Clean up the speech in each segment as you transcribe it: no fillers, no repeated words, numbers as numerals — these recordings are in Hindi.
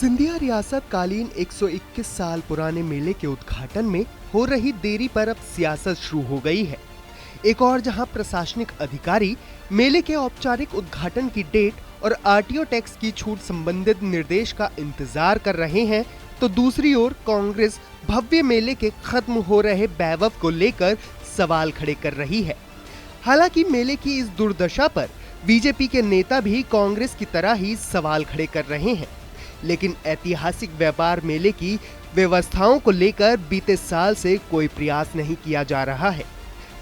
सिंधिया रियासत कालीन 121 साल पुराने मेले के उद्घाटन में हो रही देरी पर अब सियासत शुरू हो गई है। एक और जहां प्रशासनिक अधिकारी मेले के औपचारिक उद्घाटन की डेट और आरटीओ टैक्स की छूट संबंधित निर्देश का इंतजार कर रहे हैं, तो दूसरी ओर कांग्रेस भव्य मेले के खत्म हो रहे वैभव को लेकर सवाल खड़े कर रही है। हालांकि मेले की इस दुर्दशा पर बीजेपी के नेता भी कांग्रेस की तरह ही सवाल खड़े कर रहे हैं, लेकिन ऐतिहासिक व्यापार मेले की व्यवस्थाओं को लेकर बीते साल से कोई प्रयास नहीं किया जा रहा है।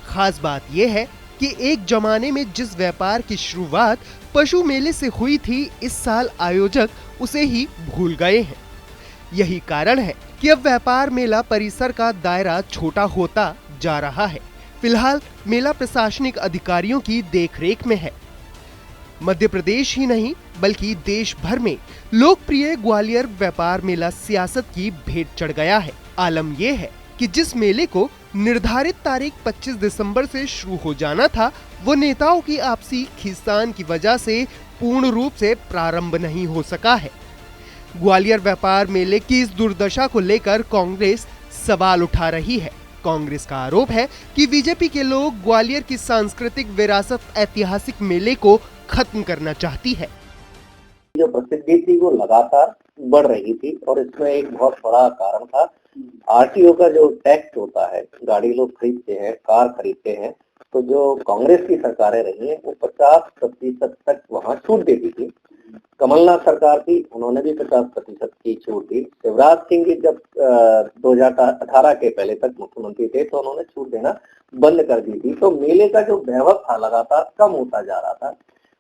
खास बात यह है कि एक जमाने में जिस व्यापार की शुरुआत पशु मेले से हुई थी, इस साल आयोजक उसे ही भूल गए हैं। यही कारण है कि अब व्यापार मेला परिसर का दायरा छोटा होता जा रहा है। फिलहाल मेला प्रशासनिक अधिकारियों की देखरेख में है। मध्य प्रदेश ही नहीं बल्कि देश भर में लोकप्रिय ग्वालियर व्यापार मेला सियासत की भेंट चढ़ गया है। आलम यह है कि जिस मेले को निर्धारित तारीख 25 दिसंबर से शुरू हो जाना था, वो नेताओं की आपसी खींचतान की वजह से पूर्ण रूप से प्रारंभ नहीं हो सका है। ग्वालियर व्यापार मेले की इस दुर्दशा को लेकर कांग्रेस सवाल उठा रही है। कांग्रेस का आरोप है कि बीजेपी के लोग ग्वालियर की सांस्कृतिक विरासत ऐतिहासिक मेले को खत्म करना चाहती है। जो प्रसिद्धि थी वो लगातार बढ़ रही थी और इसमें एक बहुत बड़ा कारण था आरटीओ का जो टैक्स होता है। गाड़ी लोग खरीदते हैं, कार खरीदते हैं, तो जो कांग्रेस की सरकारें रही हैं वो 50% तक वहां छूट देती थी। कमलनाथ सरकार थी, उन्होंने भी 50% की छूट दी। शिवराज सिंह जी जब 2018 के पहले तक मुख्यमंत्री थे तो उन्होंने छूट देना बंद कर दी थी। तो मेले का जो वैभव था लगातार कम होता जा रहा था।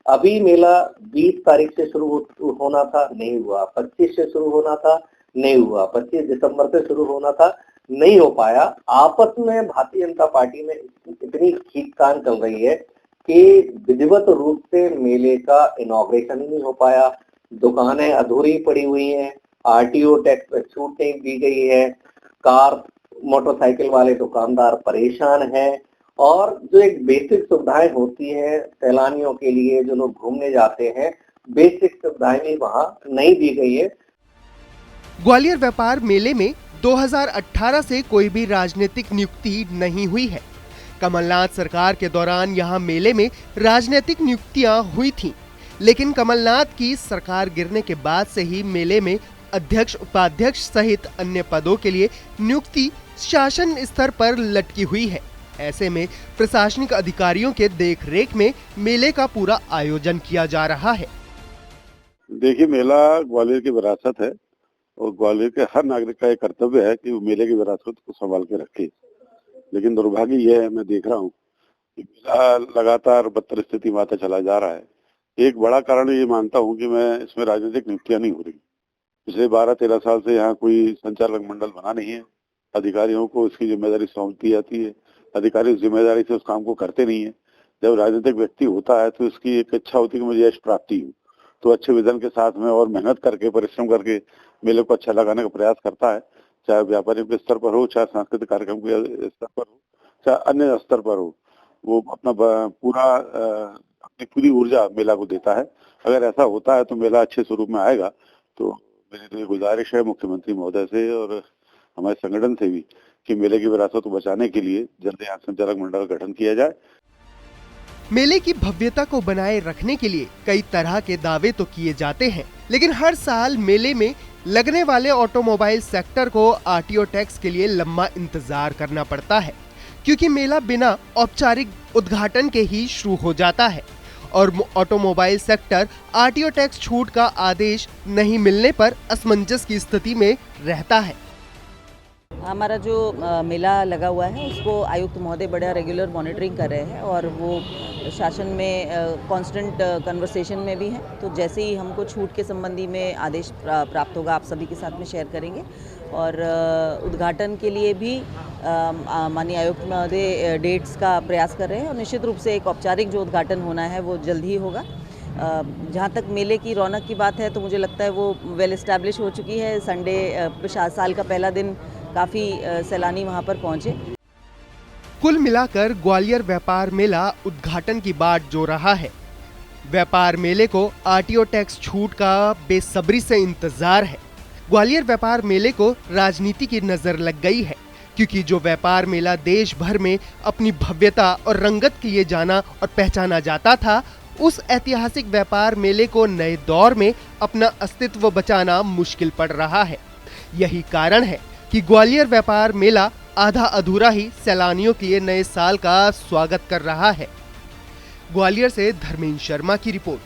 अभी मेला 20 तारीख से शुरू होना था, नहीं हुआ। 25 से शुरू होना था, नहीं हुआ। 25 दिसंबर से शुरू होना था, नहीं हो पाया। आपस में भारतीय जनता पार्टी में इतनी खींचतान चल रही है कि विधिवत रूप से मेले का इनॉग्रेशन ही नहीं हो पाया। दुकानें अधूरी पड़ी हुई हैं, आरटीओ टैक्स पर छूट नहीं दी गई है, कार मोटरसाइकिल वाले दुकानदार परेशान हैं, और जो एक बेसिक सुविधाएं होती है सैलानियों के लिए, जो लोग घूमने जाते हैं, बेसिक सुविधाएं भी वहां नहीं दी गई है। ग्वालियर व्यापार मेले में 2018 से कोई भी राजनीतिक नियुक्ति नहीं हुई है। कमलनाथ सरकार के दौरान यहां मेले में राजनीतिक नियुक्तियां हुई थीं, लेकिन कमलनाथ की सरकार गिरने के बाद से ही मेले में अध्यक्ष, उपाध्यक्ष सहित अन्य पदों के लिए नियुक्ति शासन स्तर पर लटकी हुई है। ऐसे में प्रशासनिक अधिकारियों के देखरेख में मेले का पूरा आयोजन किया जा रहा है। देखिए, मेला ग्वालियर की विरासत है और ग्वालियर के हर नागरिक का एक कर्तव्य है कि वो मेले की विरासत को संभाल के रखे। लेकिन दुर्भाग्य यह है, मैं देख रहा हूँ कि मेला लगातार बदतर स्थिति में आता चला जा रहा है। एक बड़ा कारण ये मानता हूँ कि मैं इसमें राजनीतिक नियुक्तियां नहीं हो रही। पिछले 12-13 साल से यहाँ कोई संचालक मंडल बना नहीं है। अधिकारियों को इसकी जिम्मेदारी सौंप दी जाती है, अधिकारी उस जिम्मेदारी से उस काम को करते नहीं है। जब राजनीतिक व्यक्ति होता है तो इसकी एक इच्छा होती है कि मुझे यश प्राप्ति हो, तो अच्छे विजन के साथ में और मेहनत करके, परिश्रम करके मेले को अच्छा लगाने का प्रयास करता है। चाहे व्यापारियों के स्तर पर हो, चाहे सांस्कृतिक कार्यक्रम के स्तर पर हो, चाहे अन्य स्तर पर हो, वो अपना अपनी पूरी ऊर्जा मेला को देता है। अगर ऐसा होता है तो मेला अच्छे स्वरूप में आएगा। तो मेरी तो ये गुजारिश है मुख्यमंत्री महोदय से और हमारे संगठन से भी कि मेले की विरासत को बचाने के लिए जल्द यहाँ संचालक मंडल का गठन किया जाए। मेले की भव्यता को बनाए रखने के लिए कई तरह के दावे तो किए जाते हैं, लेकिन हर साल मेले में लगने वाले ऑटोमोबाइल सेक्टर को आरटीओ टैक्स के लिए लंबा इंतजार करना पड़ता है, क्योंकि मेला बिना औपचारिक उद्घाटन के ही शुरू हो जाता है और ऑटोमोबाइल सेक्टर आरटीओ टैक्स छूट का आदेश नहीं मिलने पर असमंजस की स्थिति में रहता है। हमारा जो मेला लगा हुआ है उसको आयुक्त महोदय बड़ा रेगुलर मॉनिटरिंग कर रहे हैं और वो शासन में कांस्टेंट कन्वर्सेशन में भी हैं। तो जैसे ही हमको छूट के संबंधी में आदेश प्राप्त होगा, आप सभी के साथ में शेयर करेंगे। और उद्घाटन के लिए भी माननीय आयुक्त महोदय डेट्स का प्रयास कर रहे हैं और निश्चित रूप से एक औपचारिक जो उद्घाटन होना है वो जल्द ही होगा। जहाँ तक मेले की रौनक की बात है तो मुझे लगता है वो वेल एस्टैब्लिश हो चुकी है। संडे साल का पहला दिन काफ़ी सैलानी वहाँ पर पहुँचे। कुल मिलाकर ग्वालियर व्यापार मेला उद्घाटन की बाट जो रहा है। व्यापार मेले को आरटीओ टैक्स छूट का बेसब्री से इंतजार है। ग्वालियर व्यापार मेले को राजनीति की नजर लग गई है, क्योंकि जो व्यापार मेला देश भर में अपनी भव्यता और रंगत के लिए जाना और पहचाना जाता था, उस ऐतिहासिक व्यापार मेले को नए दौर में अपना अस्तित्व बचाना मुश्किल पड़ रहा है। यही कारण है कि ग्वालियर व्यापार मेला आधा अधूरा ही सैलानियों के लिए नए साल का स्वागत कर रहा है। ग्वालियर से धर्मेंद्र शर्मा की रिपोर्ट।